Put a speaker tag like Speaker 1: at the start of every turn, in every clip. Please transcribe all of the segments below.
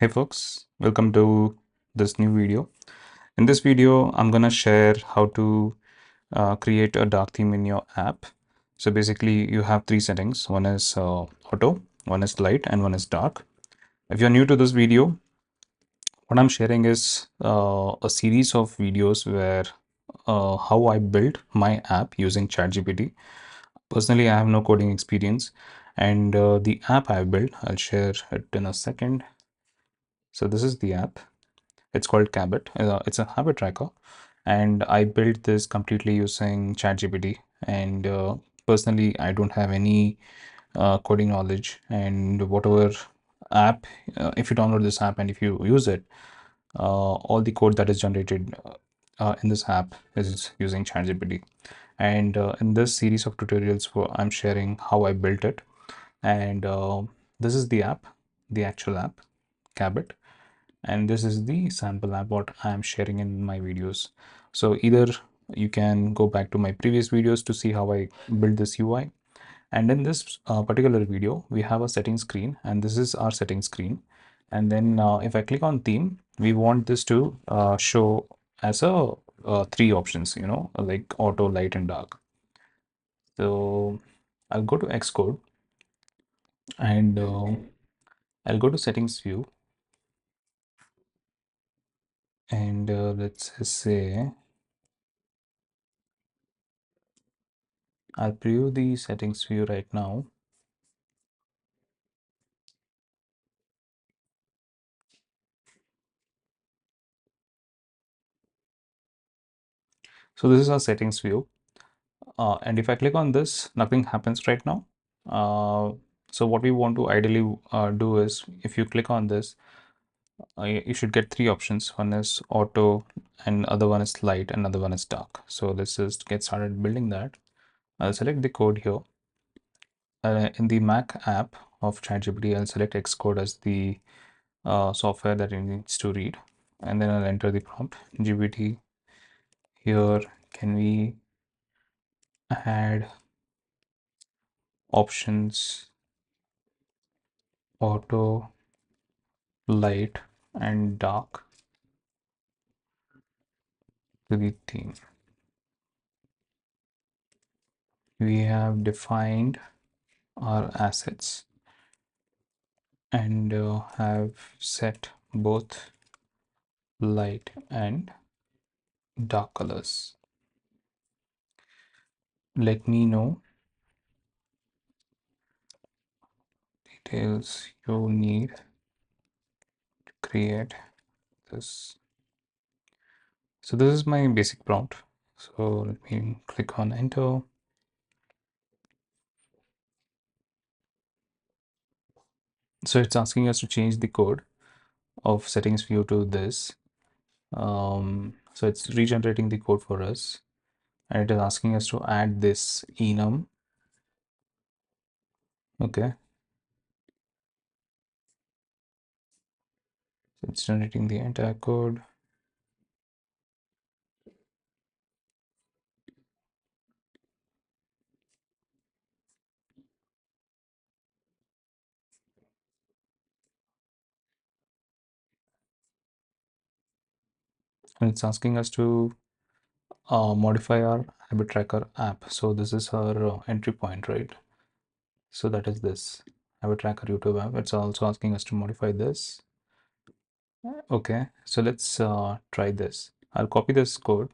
Speaker 1: Hey folks, welcome to this new video. In this video, I'm gonna share how to create a dark theme in your app. So basically, you have three settings. One is auto, one is light, and one is dark. If you're new to this video, what I'm sharing is a series of videos where how I built my app using ChatGPT. Personally, I have no coding experience, and the app I built, I'll share it in a second. So this is the app. It's called Cabot. It's a habit tracker, and I built this completely using ChatGPT. And personally, I don't have any coding knowledge. And whatever app, if you download this app and if you use it, all the code that is generated in this app is using ChatGPT. And in this series of tutorials, I'm sharing how I built it. And this is the app, the actual app, Cabot, and this is the sample app what I am sharing in my videos. So either you can go back to my previous videos to see how I build this UI, and in this particular video we have a setting screen, and this is our setting screen. And then if I click on theme, we want this to show as a three options, like auto, light, and dark. So I'll go to Xcode, and I'll go to settings view, and let's say I'll preview the settings view right now. So this is our settings view. And if I click on this, nothing happens right now. Uh, so what we want to ideally do is, if you click on this, you should get three options. One is auto, and other one is light, and another one is dark. So let's just get started building that. I'll select the code here. In the Mac app of ChatGPT, I'll select Xcode as the software that it needs to read. And then I'll enter the prompt. GPT, here, can we add options auto, light, and dark to the theme? We have defined our assets and have set both light and dark colors. Let me know details you need to create this. So this is my basic prompt. So let me click on enter. So it's asking us to change the code of settings view to this. So it's regenerating the code for us, and it is asking us to add this enum. Okay, so it's generating the entire code. And it's asking us to modify our habit tracker app. So this is our entry point, right? So that is this habit tracker YouTube app. It's also asking us to modify this. Okay, so let's try this. I'll copy this code,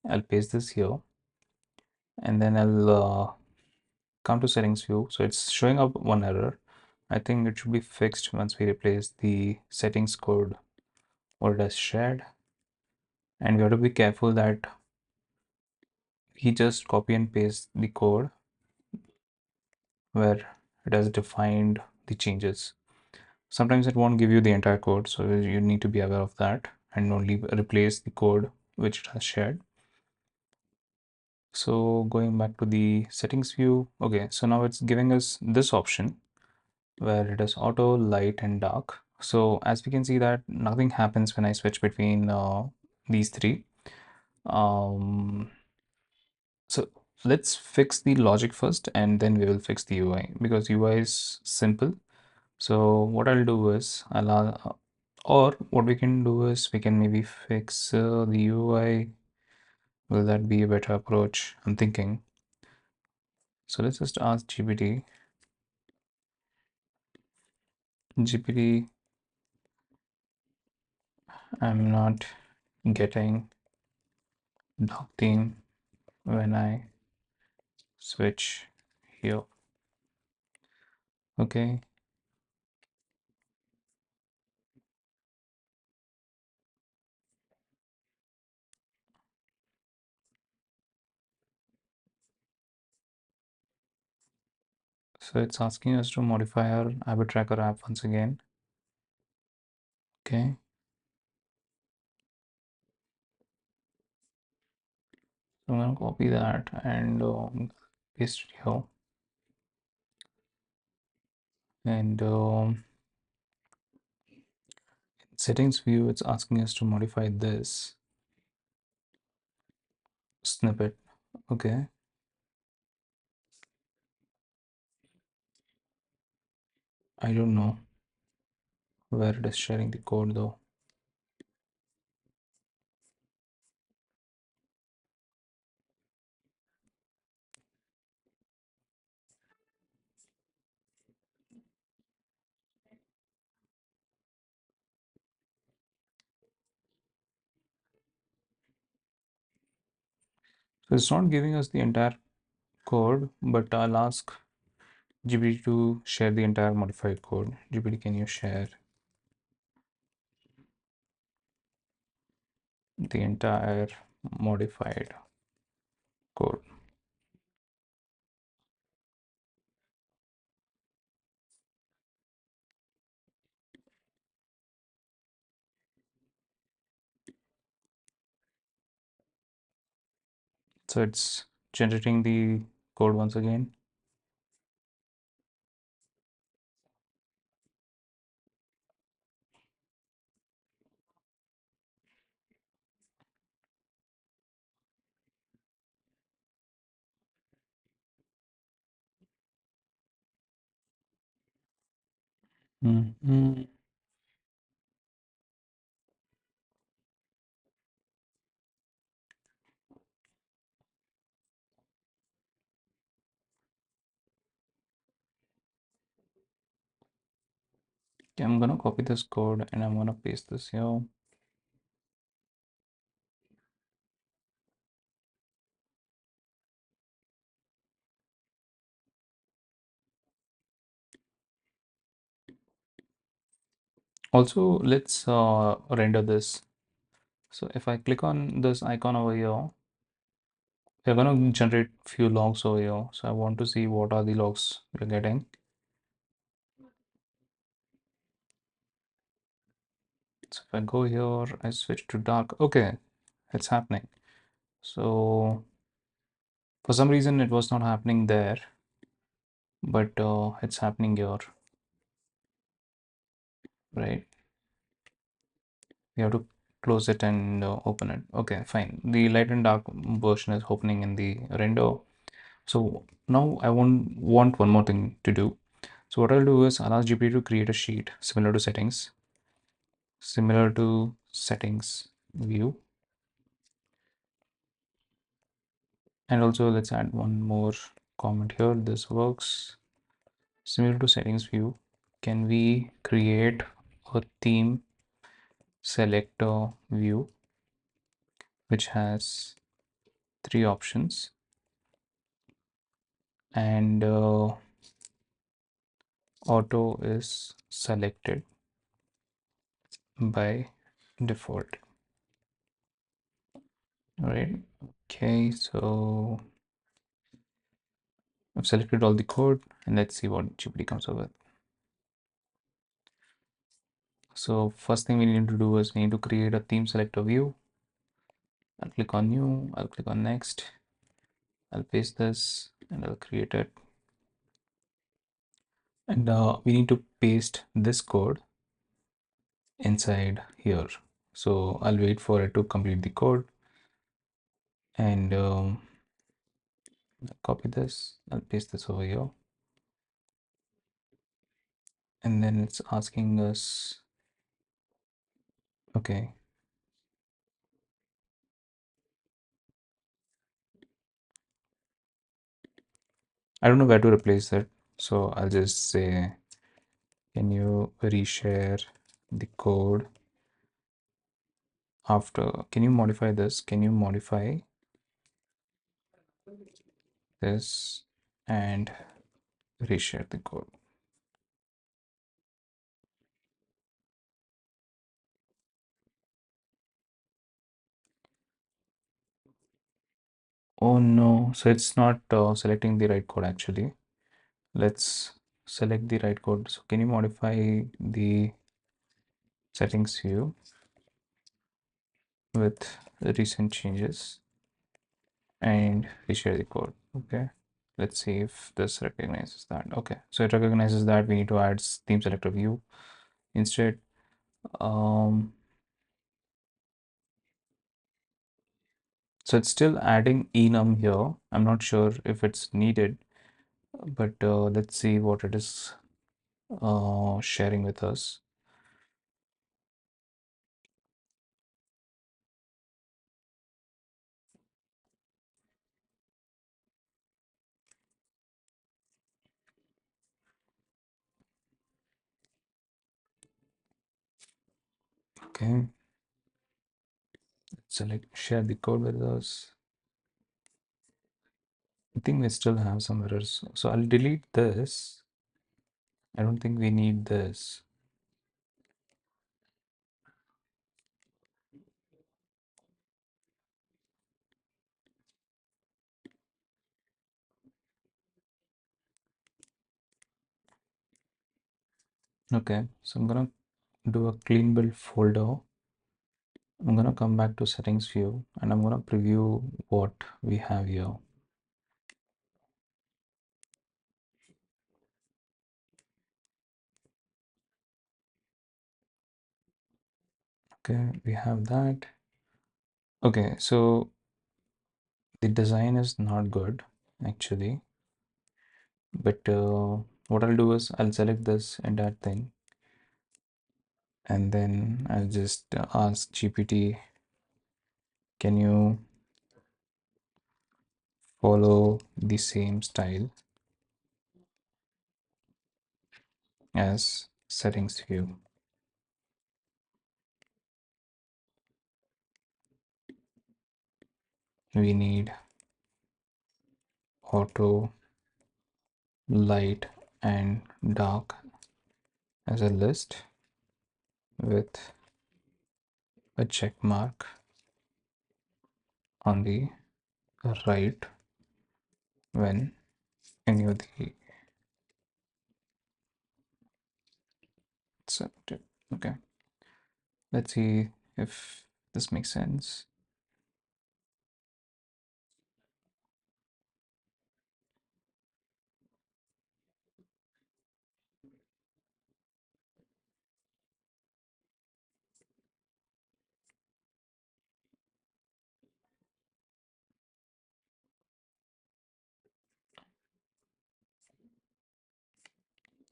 Speaker 1: I'll paste this here, and then I'll come to settings view. So it's showing up one error. I think it should be fixed once we replace the settings code what it has shared. And we have to be careful that we just copy and paste the code where it has defined the changes. Sometimes it won't give you the entire code, so you need to be aware of that and only replace the code which it has shared. So going back to the settings view, okay, so now it's giving us this option where it is auto, light, and dark. So as we can see that nothing happens when I switch between these three. So let's fix the logic first, and then we will fix the UI, because UI is simple. So what I'll do is or what we can do is we can maybe fix the UI. Will that be a better approach? I'm thinking. So let's just ask GPT, I'm not getting dock theme when I switch here. Okay. So it's asking us to modify our habit tracker app once again. Okay. So I'm gonna copy that and paste it here. And settings view, it's asking us to modify this snippet. Okay. I don't know where it is sharing the code though. So it's not giving us the entire code, but I'll ask GPT to share the entire modified code. GPT, can you share the entire modified code? So it's generating the code once again. Mhm. Okay, I'm gonna copy this code and I'm gonna paste this here. Also, let's render this. So if I click on this icon over here, we're gonna generate few logs over here. So I want to see what are the logs we're getting. So if I go here, I switch to dark. Okay, it's happening. So for some reason it was not happening there, but it's happening here, right? We have to close it and open it. Okay, fine. The light and dark version is opening in the render. So now I want one more thing to do. So what I'll do is I'll ask GPT to create a sheet similar to settings view. And also let's add one more comment here. This works similar to settings view. Can we create a theme selector view which has three options and auto is selected by default. All right. Okay, so I've selected all the code and let's see what GPT comes up with. So first thing we need to do is we need to create a theme selector view. I'll click on new, I'll click on next, I'll paste this and I'll create it. And we need to paste this code inside here. So I'll wait for it to complete the code and I'll copy this, I'll paste this over here and then it's asking us, okay, I don't know where to replace it, so I'll just say, can you reshare the code after? Can you modify this? Can you modify this and reshare the code? Oh no, so it's not selecting the right code actually. Let's select the right code. So can you modify the settings view with the recent changes and reshare the code? Okay, let's see if this recognizes that. Okay, so it recognizes that we need to add theme selector view instead. So it's still adding enum here. I'm not sure if it's needed, but let's see what it is sharing with us. Okay, select share the code with us. I think we still have some errors, so I'll delete this. I don't think we need this. Okay, so I'm gonna do a clean build folder. I'm gonna come back to settings view and I'm gonna preview what we have here. Okay, we have that. Okay, so the design is not good actually, but what I'll do is I'll select this entire thing and then I'll just ask GPT, can you follow the same style as settings view? We need auto, light and dark as a list with a check mark on the right when any of the selected. Okay, let's see if this makes sense.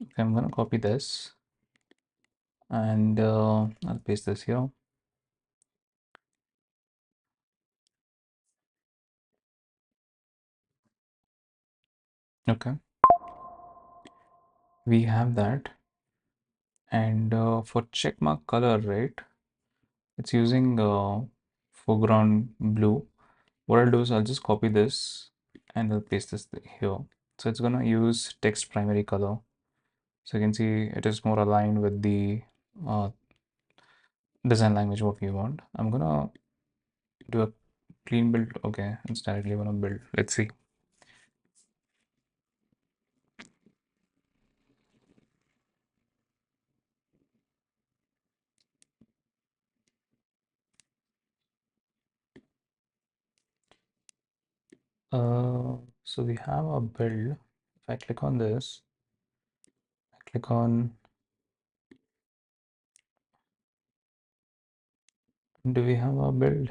Speaker 1: Okay, I'm gonna copy this and I'll paste this here. Okay, we have that. And for checkmark color, right, it's using foreground blue. What I'll do is I'll just copy this and I'll paste this here. So it's gonna use text primary color. So you can see it is more aligned with the uh, design language what we want. I'm gonna do a clean build. Okay, it's directly gonna build. Let's see. So we have a build. If I click on this, I click on, do we have a build?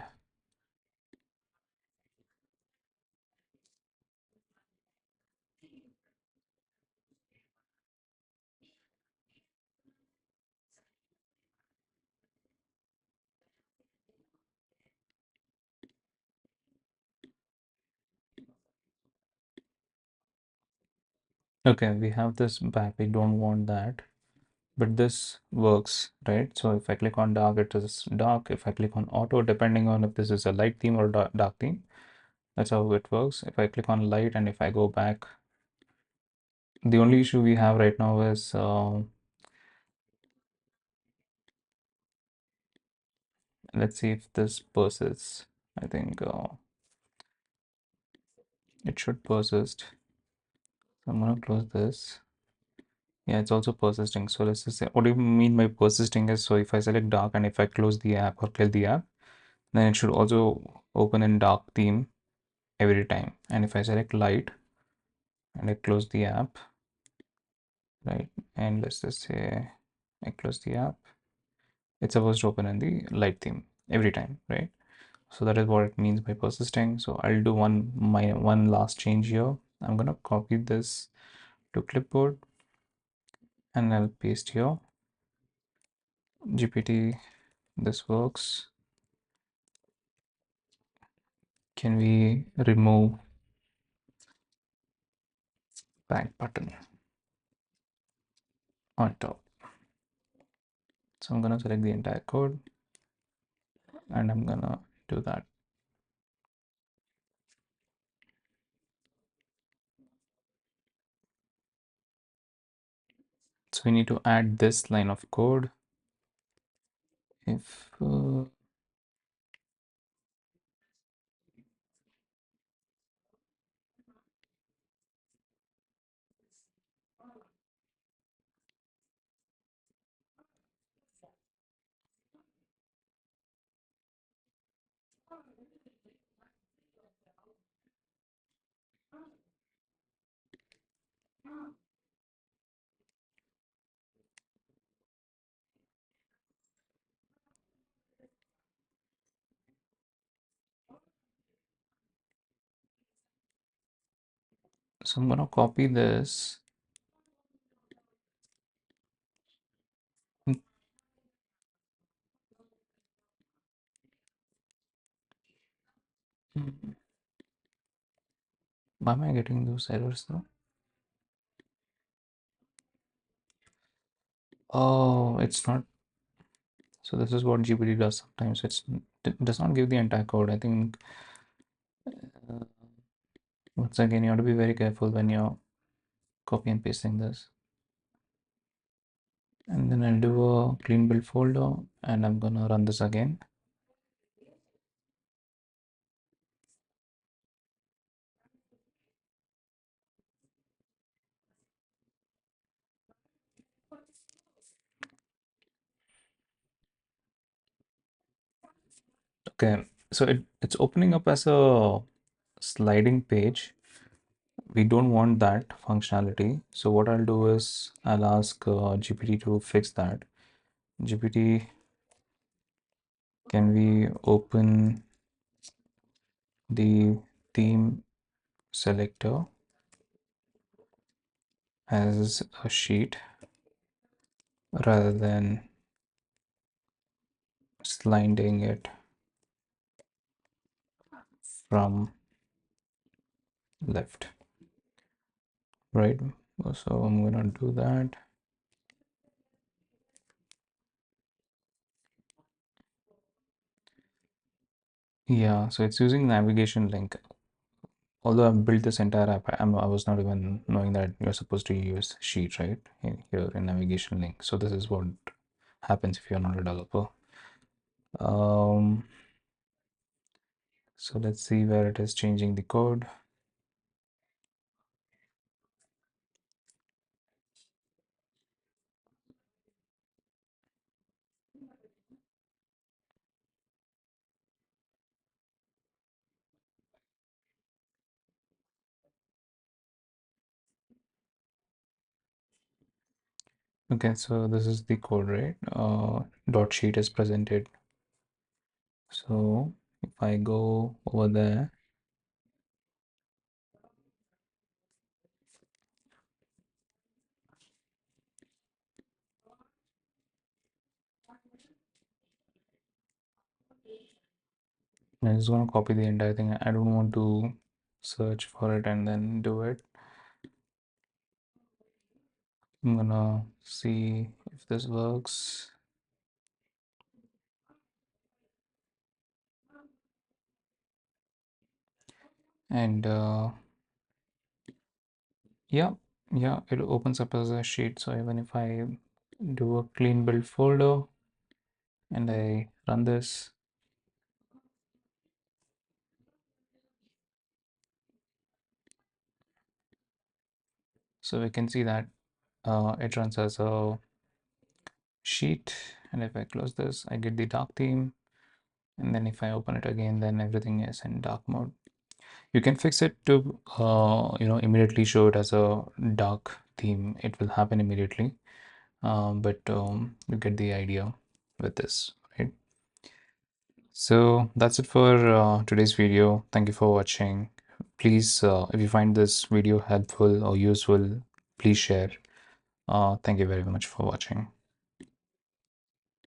Speaker 1: Okay, we have this back. We don't want that, but this works, right? So if I click on dark, it is dark. If I click on auto, depending on if this is a light theme or dark theme, that's how it works. If I click on light and if I go back, the only issue we have right now is let's see if this persists. I think it should persist. So I'm gonna close this. Yeah, it's also persisting. So let's just say, what do you mean by persisting is, so if I select dark and if I close the app or kill the app, then it should also open in dark theme every time. And if I select light and I close the app, right? And let's just say I close the app, it's supposed to open in the light theme every time, right? So that is what it means by persisting. So I'll do one last change here. I'm gonna copy this to clipboard and I'll paste here. GPT, this works. Can we remove back button on top? So I'm gonna select the entire code and I'm gonna do that. So we need to add this line of code. If so I'm gonna copy this. Mm, why am I getting those errors though? Oh, it's not. So this is what GPT does sometimes. It does not give the entire code. I think once again, you have to be very careful when you're copy and pasting this. And then I'll do a clean build folder and I'm gonna run this again. Okay, so it's opening up as a sliding page. We don't want that functionality. So what I'll do is I'll ask GPT to fix that. GPT, can we open the theme selector as a sheet rather than sliding it from left, right? So I'm gonna do that. Yeah, so it's using navigation link. Although I've built this entire app, I was not even knowing that you're supposed to use sheet, right? Here in navigation link. So this is what happens if you're not a developer. Um, so let's see where it is changing the code. Okay, so this is the code, right? Dot sheet is presented. So if I go over there, I'm just gonna copy the entire thing. I don't want to search for it and then do it. I'm gonna see if this works. And yeah, it opens up as a sheet. So even if I do a clean build folder and I run this, so we can see that it runs as a sheet. And if I close this, I get the dark theme. And then if I open it again, then everything is in dark mode. You can fix it to immediately show it as a dark theme. It will happen immediately. But you get the idea with this, right? So that's it for today's video. Thank you for watching. Please, if you find this video helpful or useful, please share. Thank you very much for watching.